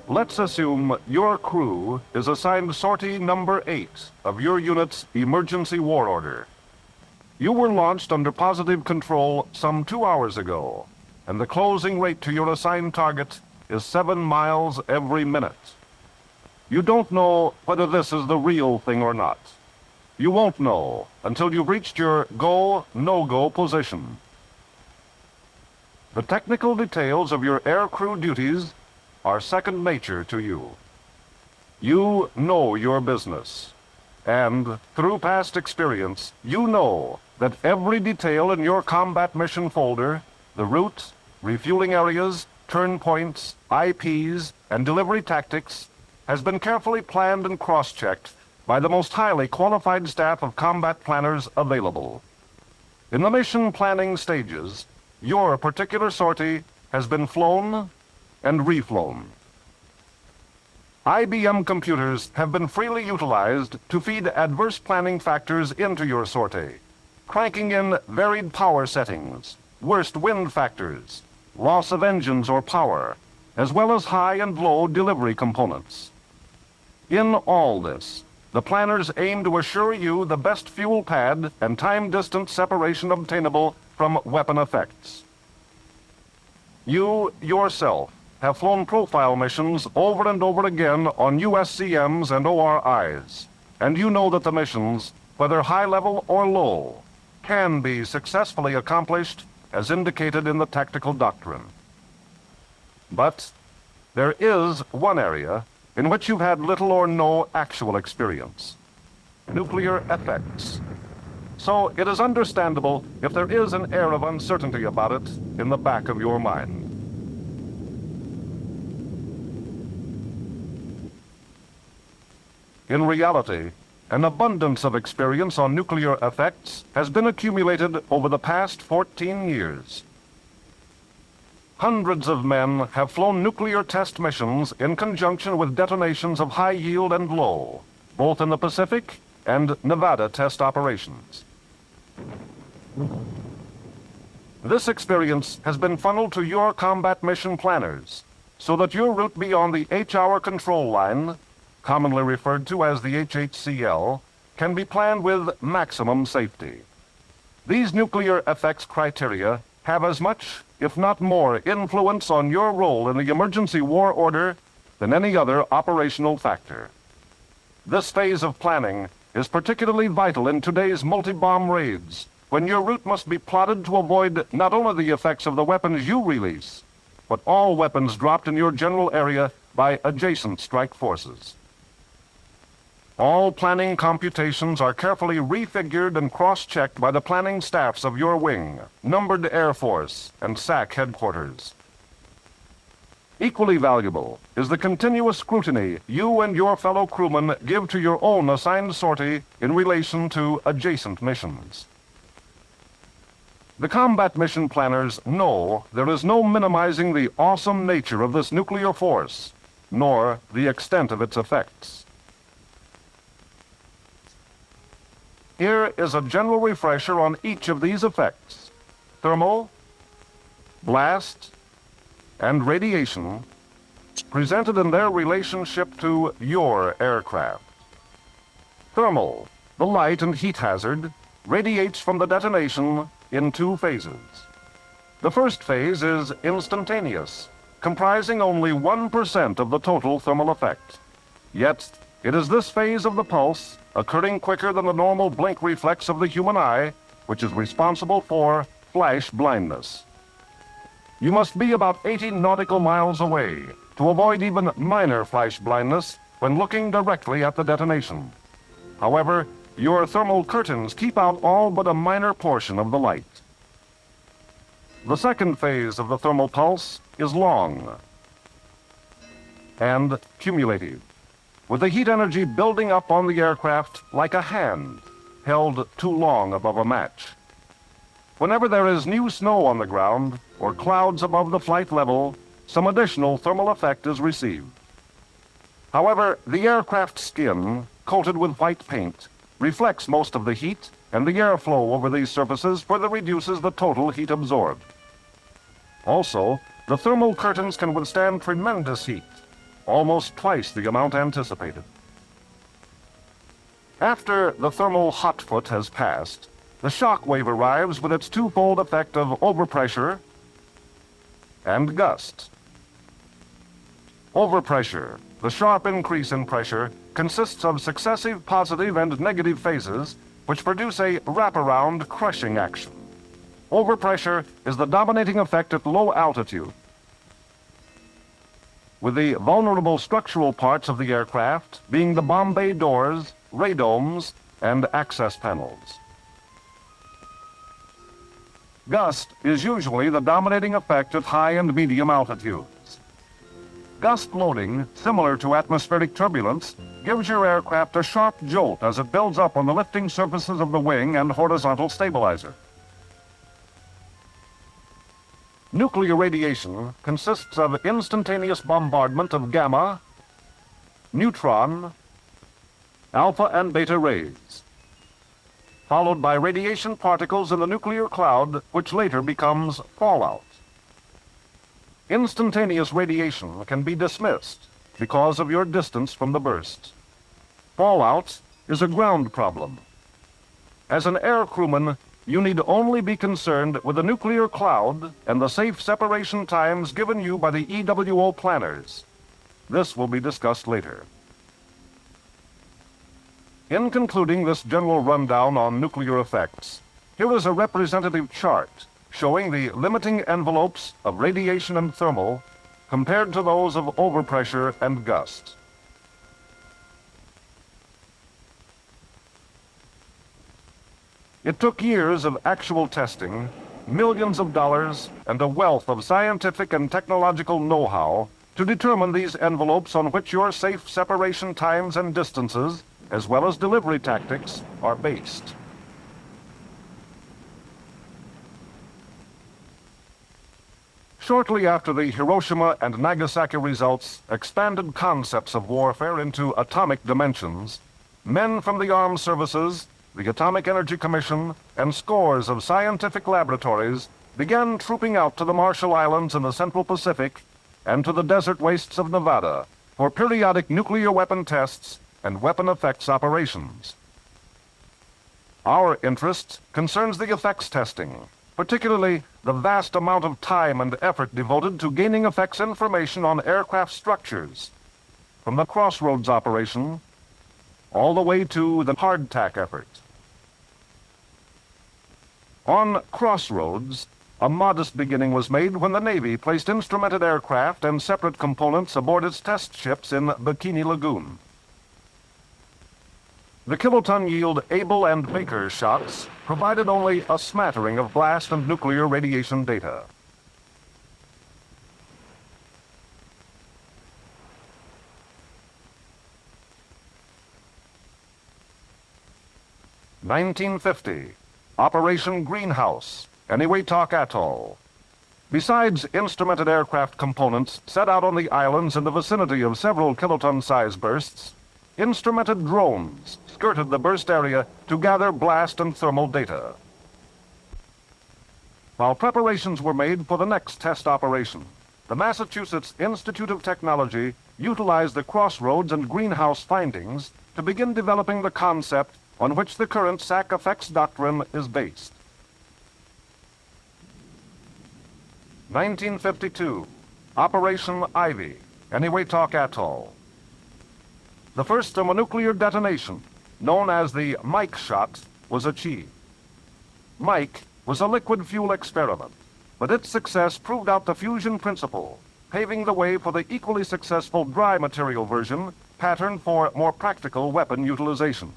Let's assume your crew is assigned sortie number 8 of your unit's emergency war order. You were launched under positive control some 2 hours ago, and the closing rate to your assigned target is 7 miles every minute. You don't know whether this is the real thing or not. You won't know until you've reached your go, no-go position. The technical details of your aircrew duties are second nature to you. You know your business, and through past experience, you know that every detail in your combat mission folder, the route, refueling areas, turn points, IPs, and delivery tactics, has been carefully planned and cross-checked by the most highly qualified staff of combat planners available. In the mission planning stages, your particular sortie has been flown and reflown. IBM computers have been freely utilized to feed adverse planning factors into your sortie, cranking in varied power settings, worst wind factors, loss of engines or power, as well as high and low delivery components. In all this, the planners aim to assure you the best fuel pad and time-distance separation obtainable from weapon effects. You yourself have flown profile missions over and over again on USCMs and ORIs, and you know that the missions, whether high level or low, can be successfully accomplished as indicated in the tactical doctrine. But there is one area in which you've had little or no actual experience: nuclear effects. So it is understandable if there is an air of uncertainty about it in the back of your mind. In reality, an abundance of experience on nuclear effects has been accumulated over the past 14 years. Hundreds of men have flown nuclear test missions in conjunction with detonations of high yield and low, both in the Pacific and Nevada test operations. This experience has been funneled to your combat mission planners, so that your route beyond the H-hour control line, commonly referred to as the HHCL, can be planned with maximum safety. These nuclear effects criteria have as much, if not more, influence on your role in the emergency war order than any other operational factor. This phase of planning is particularly vital in today's multi-bomb raids, when your route must be plotted to avoid not only the effects of the weapons you release, but all weapons dropped in your general area by adjacent strike forces. All planning computations are carefully refigured and cross-checked by the planning staffs of your wing, numbered Air Force, and SAC headquarters. Equally valuable is the continuous scrutiny you and your fellow crewmen give to your own assigned sortie in relation to adjacent missions. The combat mission planners know there is no minimizing the awesome nature of this nuclear force, nor the extent of its effects. Here is a general refresher on each of these effects: thermal, blast, and radiation, presented in their relationship to your aircraft. Thermal, the light and heat hazard, radiates from the detonation in 2 phases. The first phase is instantaneous, comprising only 1% of the total thermal effect. Yet, it is this phase of the pulse, occurring quicker than the normal blink reflex of the human eye, which is responsible for flash blindness. You must be about 80 nautical miles away to avoid even minor flash blindness when looking directly at the detonation. However, your thermal curtains keep out all but a minor portion of the light. The second phase of the thermal pulse is long and cumulative, with the heat energy building up on the aircraft like a hand held too long above a match. Whenever there is new snow on the ground or clouds above the flight level, some additional thermal effect is received. However, the aircraft skin, coated with white paint, reflects most of the heat, and the airflow over these surfaces further reduces the total heat absorbed. Also, the thermal curtains can withstand tremendous heat, almost twice the amount anticipated. After the thermal hot foot has passed, the shockwave arrives with its twofold effect of overpressure and gust. Overpressure, the sharp increase in pressure, consists of successive positive and negative phases which produce a wraparound crushing action. Overpressure is the dominating effect at low altitude, with the vulnerable structural parts of the aircraft being the bomb bay doors, radomes, and access panels. Gust is usually the dominating effect at high and medium altitudes. Gust loading, similar to atmospheric turbulence, gives your aircraft a sharp jolt as it builds up on the lifting surfaces of the wing and horizontal stabilizer. Nuclear radiation consists of instantaneous bombardment of gamma, neutron, alpha and beta rays, followed by radiation particles in the nuclear cloud, which later becomes fallout. Instantaneous radiation can be dismissed because of your distance from the burst. Fallout is a ground problem. As an aircrewman, you need only be concerned with the nuclear cloud and the safe separation times given you by the EWO planners. This will be discussed later. In concluding this general rundown on nuclear effects, here is a representative chart showing the limiting envelopes of radiation and thermal compared to those of overpressure and gust. It took years of actual testing, millions of dollars, and a wealth of scientific and technological know-how to determine these envelopes on which your safe separation times and distances, as well as delivery tactics, are based. Shortly after the Hiroshima and Nagasaki results expanded concepts of warfare into atomic dimensions, men from the armed services, the Atomic Energy Commission, and scores of scientific laboratories began trooping out to the Marshall Islands in the Central Pacific and to the desert wastes of Nevada for periodic nuclear weapon tests and weapon effects operations. Our interest concerns the effects testing, particularly the vast amount of time and effort devoted to gaining effects information on aircraft structures, from the Crossroads operation all the way to the hardtack effort. On Crossroads, a modest beginning was made when the Navy placed instrumented aircraft and separate components aboard its test ships in Bikini Lagoon. The kiloton yield Able and Baker shots provided only a smattering of blast and nuclear radiation data. (1950) Operation Greenhouse, Eniwetok Atoll. Besides instrumented aircraft components set out on the islands in the vicinity of several kiloton size bursts, instrumented drones skirted the burst area to gather blast and thermal data. While preparations were made for the next test operation, the Massachusetts Institute of Technology utilized the Crossroads and Greenhouse findings to begin developing the concept on which the current SAC effects doctrine is based. 1952, Operation Ivy, Eniwetok Atoll. The first thermonuclear detonation, known as the Mike shot, was achieved. Mike was a liquid fuel experiment, but its success proved out the fusion principle, paving the way for the equally successful dry material version, patterned for more practical weapon utilization.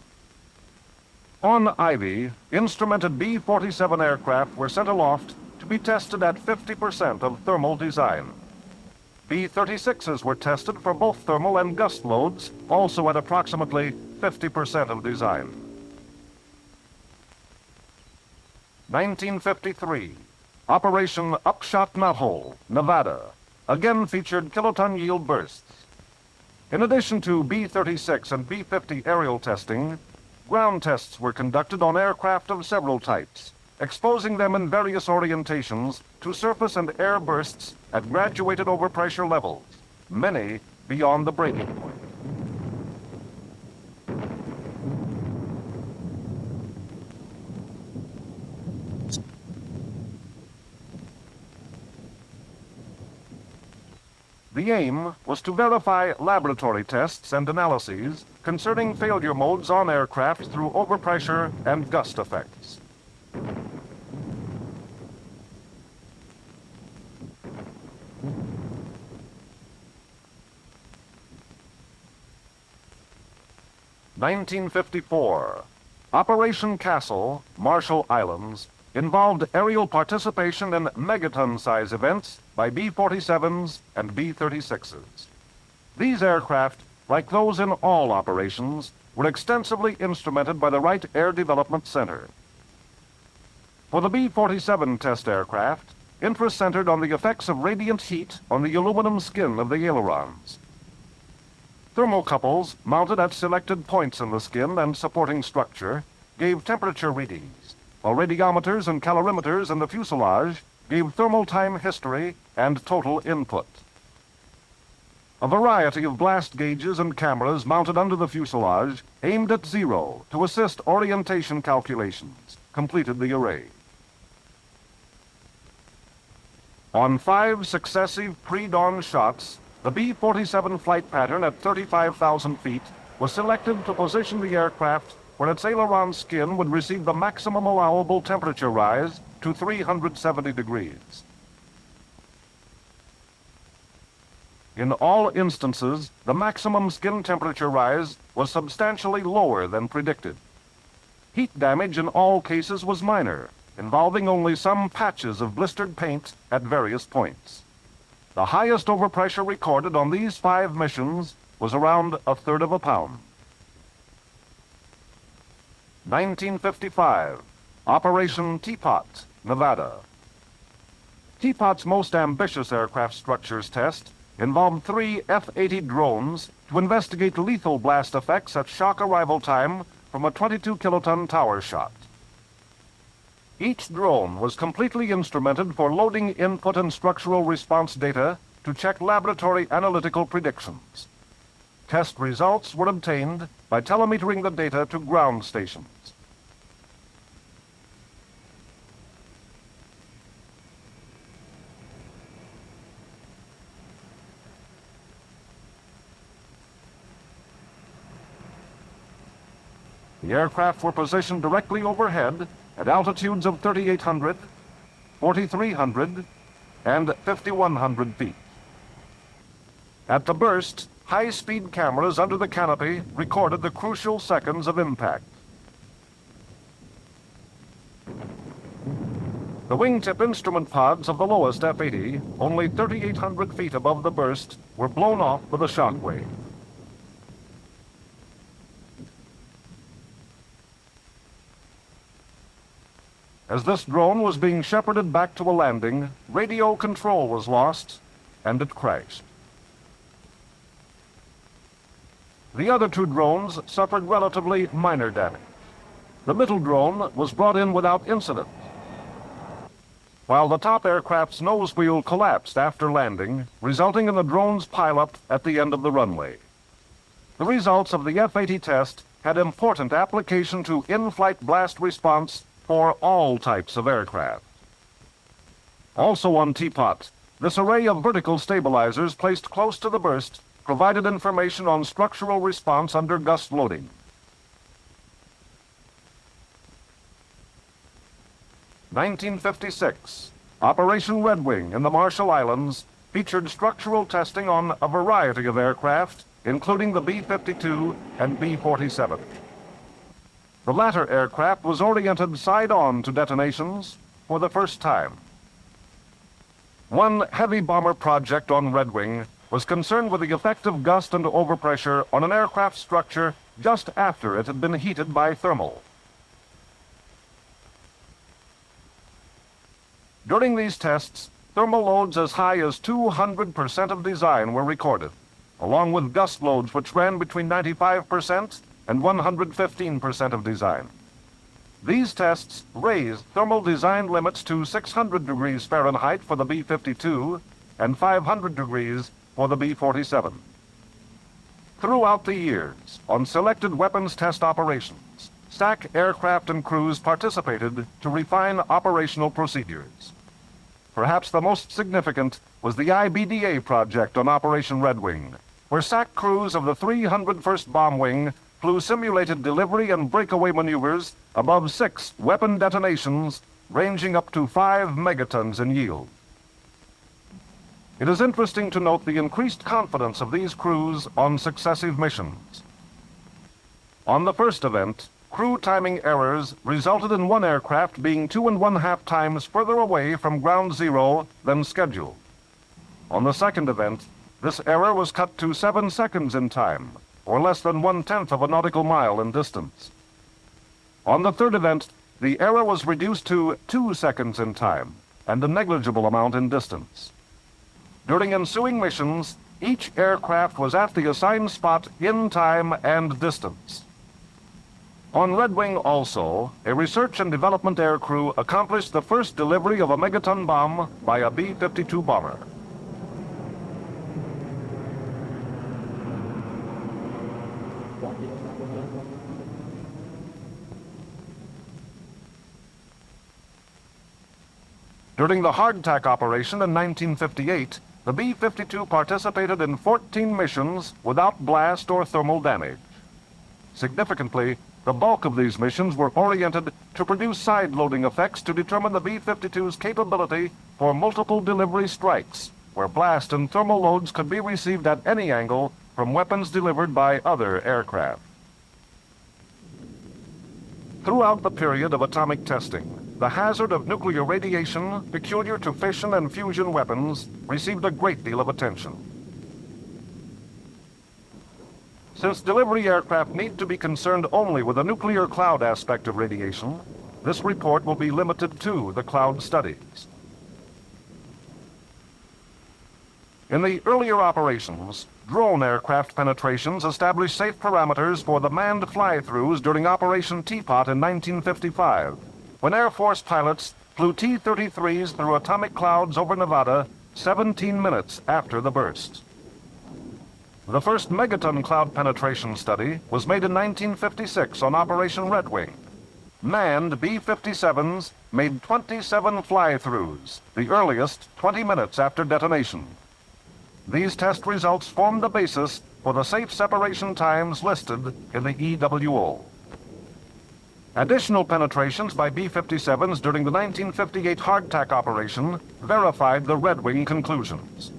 On Ivy, instrumented B-47 aircraft were sent aloft to be tested at 50% of thermal design. B-36s were tested for both thermal and gust loads, also at approximately 50% of design. 1953, Operation Upshot Knothole, Nevada, again featured kiloton yield bursts. In addition to B-36 and B-50 aerial testing, ground tests were conducted on aircraft of several types, exposing them in various orientations to surface and air bursts at graduated overpressure levels, many beyond the breaking point. The aim was to verify laboratory tests and analyses concerning failure modes on aircraft through overpressure and gust effects. (1954) Operation Castle, Marshall Islands, involved aerial participation in megaton-size events by B-47s and B-36s. These aircraft, like those in all operations, were extensively instrumented by the Wright Air Development Center. For the B-47 test aircraft, interest centered on the effects of radiant heat on the aluminum skin of the ailerons. Thermocouples mounted at selected points in the skin and supporting structure gave temperature readings, while radiometers and calorimeters in the fuselage gave thermal time history and total input. A variety of blast gauges and cameras mounted under the fuselage aimed at zero to assist orientation calculations completed the array. On 5 successive pre-dawn shots, the B-47 flight pattern at 35,000 feet was selected to position the aircraft where its aileron skin would receive the maximum allowable temperature rise to 370 degrees. In all instances, the maximum skin temperature rise was substantially lower than predicted. Heat damage in all cases was minor, involving only some patches of blistered paint at various points. The highest overpressure recorded on these 5 missions was around 1/3 pound. 1955, Operation Teapot, Nevada. Teapot's most ambitious aircraft structures test involved 3 F-80 drones to investigate lethal blast effects at shock arrival time from a 22-kiloton tower shot. Each drone was completely instrumented for loading input and structural response data to check laboratory analytical predictions. Test results were obtained by telemetering the data to ground stations. The aircraft were positioned directly overhead at altitudes of 3,800, 4,300, and 5,100 feet. At the burst, high-speed cameras under the canopy recorded the crucial seconds of impact. The wingtip instrument pods of the lowest F-80, only 3,800 feet above the burst, were blown off with a shockwave. As this drone was being shepherded back to a landing, radio control was lost, and it crashed. The other 2 drones suffered relatively minor damage. The middle drone was brought in without incident, while the top aircraft's nose wheel collapsed after landing, resulting in the drone's pileup at the end of the runway. The results of the F-80 test had important application to in-flight blast response for all types of aircraft. Also on Teapot, this array of vertical stabilizers placed close to the burst provided information on structural response under gust loading. (1956), Operation Red Wing in the Marshall Islands featured structural testing on a variety of aircraft, including the B-52 and B-47. The latter aircraft was oriented side-on to detonations for the first time. One heavy bomber project on Red Wing was concerned with the effect of gust and overpressure on an aircraft structure just after it had been heated by thermal. During these tests, thermal loads as high as 200% of design were recorded, along with gust loads which ran between 95% and 115% of design. These tests raised thermal design limits to 600 degrees Fahrenheit for the B-52 and 500 degrees for the B-47. Throughout the years, on selected weapons test operations, SAC aircraft and crews participated to refine operational procedures. Perhaps the most significant was the IBDA project on Operation Red Wing, where SAC crews of the 301st Bomb Wing flew simulated delivery and breakaway maneuvers above 6 weapon detonations ranging up to 5 megatons in yield. It is interesting to note the increased confidence of these crews on successive missions. On the first event, crew timing errors resulted in one aircraft being 2.5 times further away from ground zero than scheduled. On the second event, this error was cut to 7 seconds in time, or less than 1/10 of a nautical mile in distance. On the third event, the error was reduced to 2 seconds in time and a negligible amount in distance. During ensuing missions, each aircraft was at the assigned spot in time and distance. On Red Wing also, a research and development aircrew accomplished the first delivery of a megaton bomb by a B-52 bomber. During the hardtack operation in 1958, the B-52 participated in 14 missions without blast or thermal damage. Significantly, the bulk of these missions were oriented to produce side-loading effects to determine the B-52's capability for multiple delivery strikes, where blast and thermal loads could be received at any angle from weapons delivered by other aircraft. Throughout the period of atomic testing, the hazard of nuclear radiation peculiar to fission and fusion weapons received a great deal of attention. Since delivery aircraft need to be concerned only with the nuclear cloud aspect of radiation, this report will be limited to the cloud studies. In the earlier operations, drone aircraft penetrations established safe parameters for the manned fly-throughs during Operation Teapot in 1955, when Air Force pilots flew T-33s through atomic clouds over Nevada 17 minutes after the burst. The first megaton cloud penetration study was made in 1956 on Operation Red Wing. Manned B-57s made 27 fly-throughs, the earliest 20 minutes after detonation. These test results formed the basis for the safe separation times listed in the EWO. Additional penetrations by B-57s during the 1958 hardtack operation verified the Red Wing conclusions.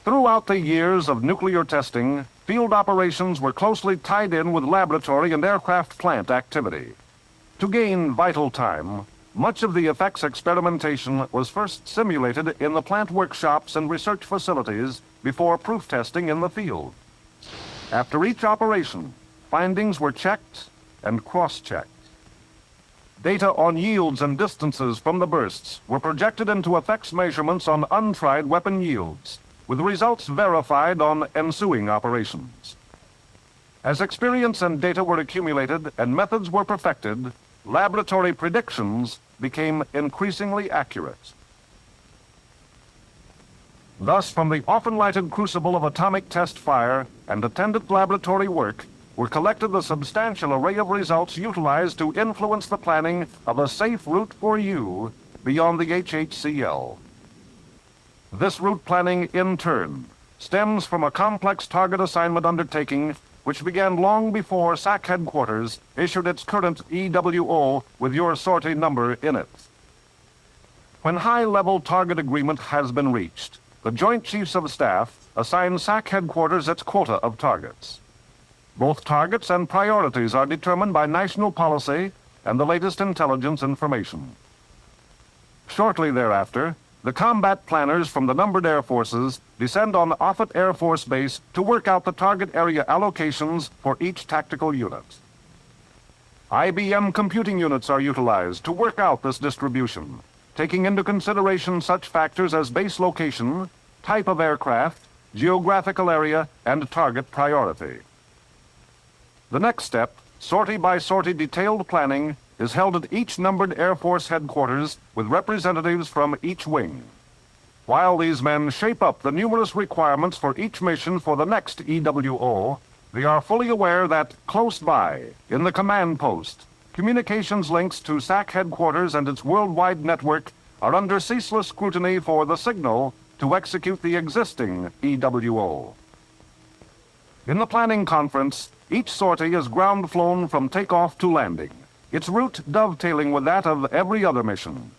Throughout the years of nuclear testing, field operations were closely tied in with laboratory and aircraft plant activity. To gain vital time, much of the effects experimentation was first simulated in the plant workshops and research facilities before proof testing in the field. After each operation, findings were checked and cross-checked. Data on yields and distances from the bursts were projected into effects measurements on untried weapon yields, with results verified on ensuing operations. As experience and data were accumulated and methods were perfected, laboratory predictions became increasingly accurate. Thus, from the often lighted crucible of atomic test fire and attendant laboratory work were collected the substantial array of results utilized to influence the planning of a safe route for you beyond the HHCL. This route planning, in turn, stems from a complex target assignment undertaking which began long before SAC headquarters issued its current EWO with your sortie number in it. When high-level target agreement has been reached, the Joint Chiefs of Staff assign SAC headquarters its quota of targets. Both targets and priorities are determined by national policy and the latest intelligence information. Shortly thereafter, the combat planners from the numbered air forces descend on Offutt Air Force Base to work out the target area allocations for each tactical unit. IBM computing units are utilized to work out this distribution, taking into consideration such factors as base location, type of aircraft, geographical area, and target priority. The next step, sortie-by-sortie detailed planning, is held at each numbered Air Force headquarters with representatives from each wing. While these men shape up the numerous requirements for each mission for the next EWO, they are fully aware that close by, in the command post, communications links to SAC headquarters and its worldwide network are under ceaseless scrutiny for the signal to execute the existing EWO. In the planning conference, each sortie is ground flown from takeoff to landing, its route dovetailing with that of every other mission.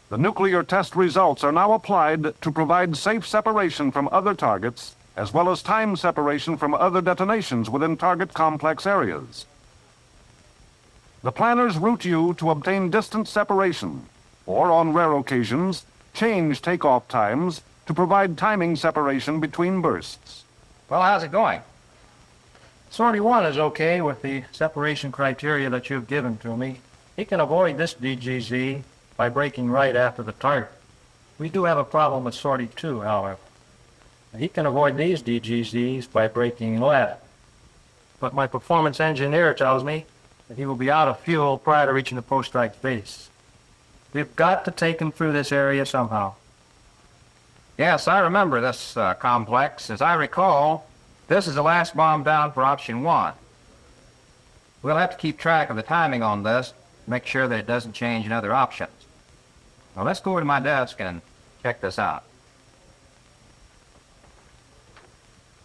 The nuclear test results are now applied to provide safe separation from other targets, as well as time separation from other detonations within target complex areas. The planners route you to obtain distance separation, or on rare occasions, change takeoff times to provide timing separation between bursts. Well, how's it going? Sortie 1 is okay with the separation criteria that you've given to me. He can avoid this DGZ by breaking right after the target. We do have a problem with Sortie 2, however. He can avoid these DGZs by breaking left. But my performance engineer tells me that he will be out of fuel prior to reaching the post-strike base. We've got to take him through this area somehow. Yes, I remember this complex. As I recall, this is the last bomb down for option 1. We'll have to keep track of the timing on this, make sure that it doesn't change in other options. Now let's go over to my desk and check this out.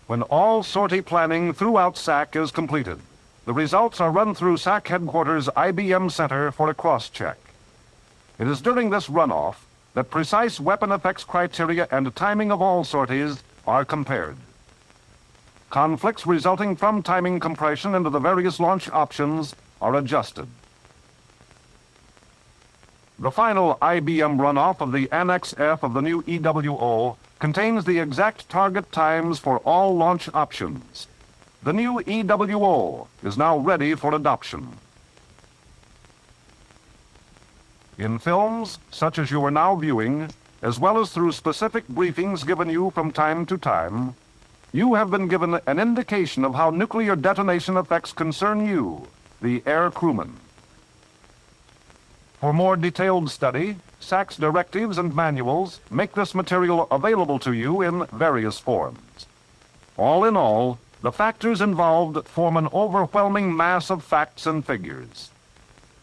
When all sortie planning throughout SAC is completed, the results are run through SAC headquarters IBM Center for a cross-check. It is during this runoff that precise weapon effects criteria and timing of all sorties are compared. Conflicts resulting from timing compression into the various launch options are adjusted. The final IBM runoff of the Annex F of the new EWO contains the exact target times for all launch options. The new EWO is now ready for adoption. In films, such as you are now viewing, as well as through specific briefings given you from time to time, you have been given an indication of how nuclear detonation effects concern you, the air crewman. For more detailed study, SAC's directives and manuals make this material available to you in various forms. All in all, the factors involved form an overwhelming mass of facts and figures.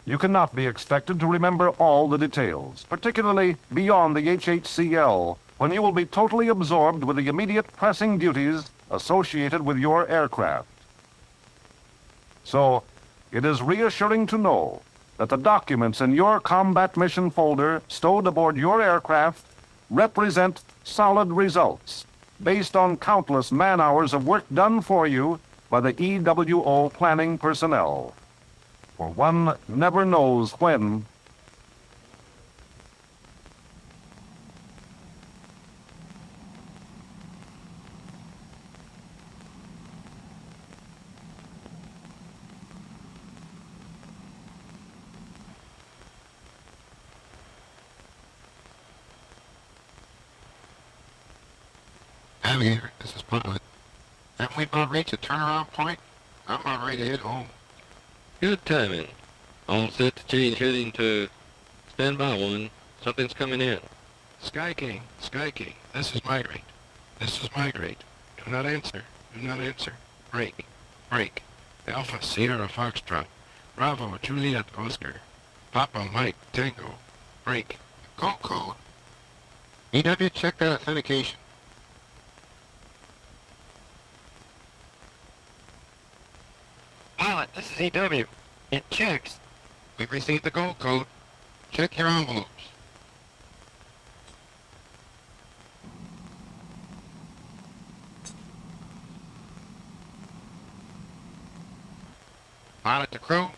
You cannot be expected to remember all the details, particularly beyond the HHCL, when you will be totally absorbed with the immediate pressing duties associated with your aircraft. So, it is reassuring to know that the documents in your combat mission folder stowed aboard your aircraft represent solid results based on countless man-hours of work done for you by the EWO planning personnel. For one never knows when. Navigator, this is Pilot. Haven't we about reached a turnaround point? I'm about ready to head home. Good timing. All set to change heading to standby 1. Something's coming in. Sky King, this is Migrate. Do not answer. Break. Alpha Sierra Foxtrot. Bravo Juliet Oscar. Papa Mike Tango. Break. Code. EW, check that authentication. Pilot, this is EW. It checks. We've received the gold code. Check your envelopes. Pilot to crew.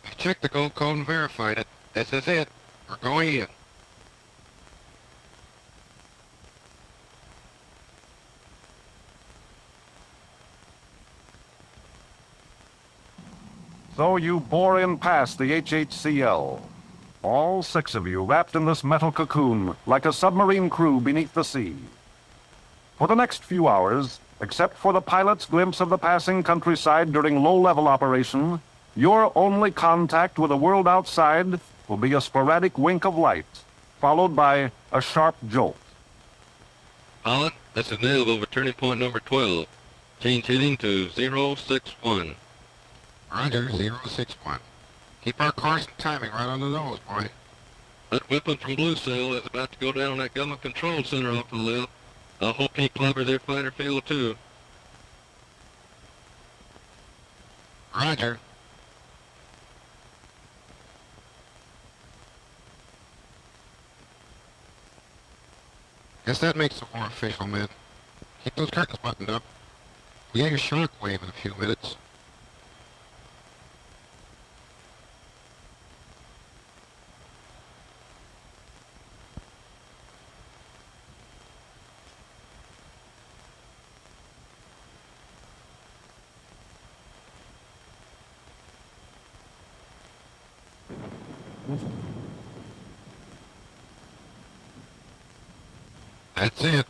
I checked the gold code and verified it. This is it. We're going in. So you bore in past the HHCL. All 6 of you wrapped in this metal cocoon like a submarine crew beneath the sea. For the next few hours, except for the pilot's glimpse of the passing countryside during low-level operation, your only contact with the world outside will be a sporadic wink of light, followed by a sharp jolt. Pilot, this is Neil over turning point number 12. Change heading to 061. Roger, 061. Keep our course and timing right on the nose, boy. That weapon from Blue Cell is about to go down on that government control center off to the left. I hope he clobber their fighter field too. Roger. Guess that makes the war official, man. Keep those curtains buttoned up. We get your shockwave in a few minutes. That's it.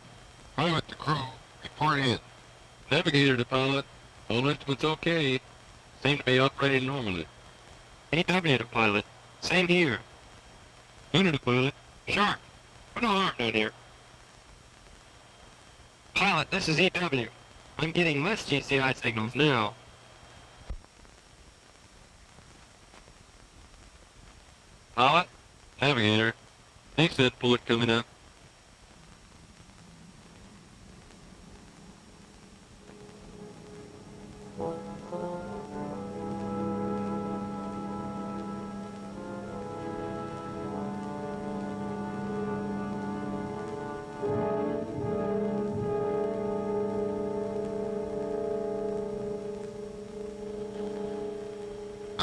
Pilot to crew. Report in. Navigator to pilot. All instruments okay. Seem to be operating normally. AW to pilot. Same here. Hunter to pilot. Sharp. Put an alarm down here. Pilot, this is EW. I'm getting less GCI signals now. Pilot? Navigator. Exit port coming up.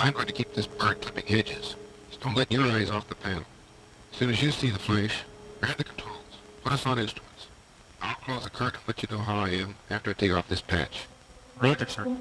I'm going to keep this bird clipping hedges. Just don't let your eyes off the panel. As soon as you see the flash, grab the controls. Put us on instruments. I'll close the curtain and let you know how I am after I take off this patch. Roger, sir.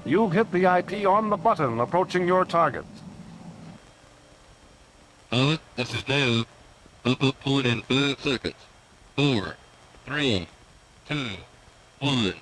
You've hit the IP on the button approaching your target. Pilot, this is Dave. Up point in 5 seconds. 4, 3, 2, 1.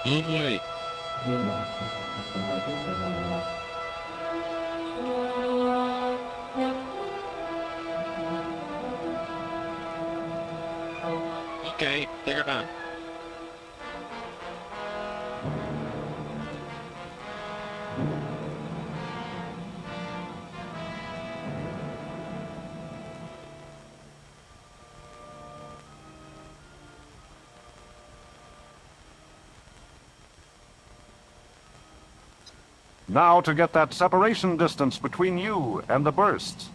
On the way. Okay, take your time. Now to get that separation distance between you and the bursts.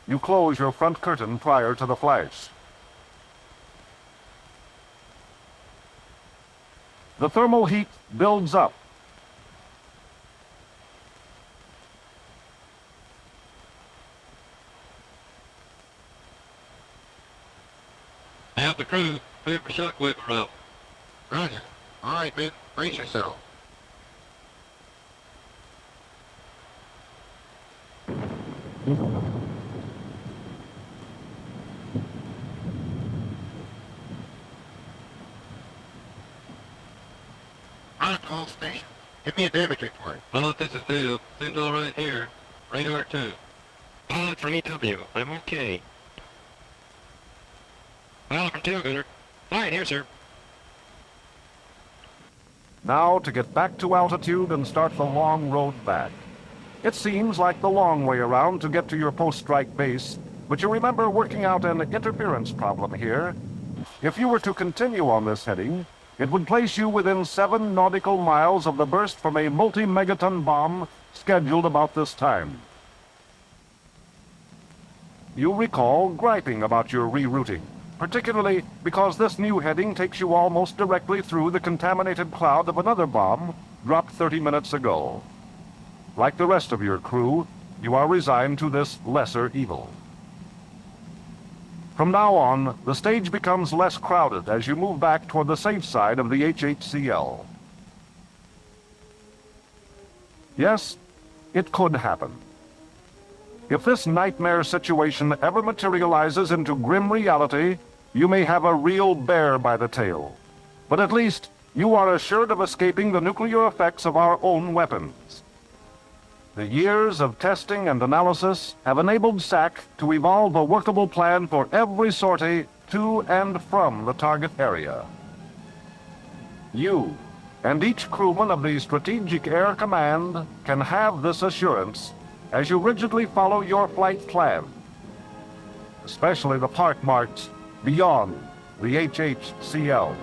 You close your front curtain prior to the flash. The thermal heat builds up. I have the crew clear for shockwave route. Roger. All right, man. Brace yourself. On call station. Give me a damage report. Pilot, this is Bill. Seems all right here. Radar 2. Pilot from EW. I'm okay. Pilot from Tailgunner. Fine here, sir. Now to get back to altitude and start the long road back. It seems like the long way around to get to your post-strike base, but you remember working out an interference problem here. If you were to continue on this heading, it would place you within 7 nautical miles of the burst from a multi-megaton bomb scheduled about this time. You recall griping about your rerouting, particularly because this new heading takes you almost directly through the contaminated cloud of another bomb dropped 30 minutes ago. Like the rest of your crew, you are resigned to this lesser evil. From now on, the stage becomes less crowded as you move back toward the safe side of the HHCL. Yes, it could happen. If this nightmare situation ever materializes into grim reality, you may have a real bear by the tail. But at least, you are assured of escaping the nuclear effects of our own weapons. The years of testing and analysis have enabled SAC to evolve a workable plan for every sortie to and from the target area. You and each crewman of the Strategic Air Command can have this assurance as you rigidly follow your flight plan, especially the part marked beyond the HHCL.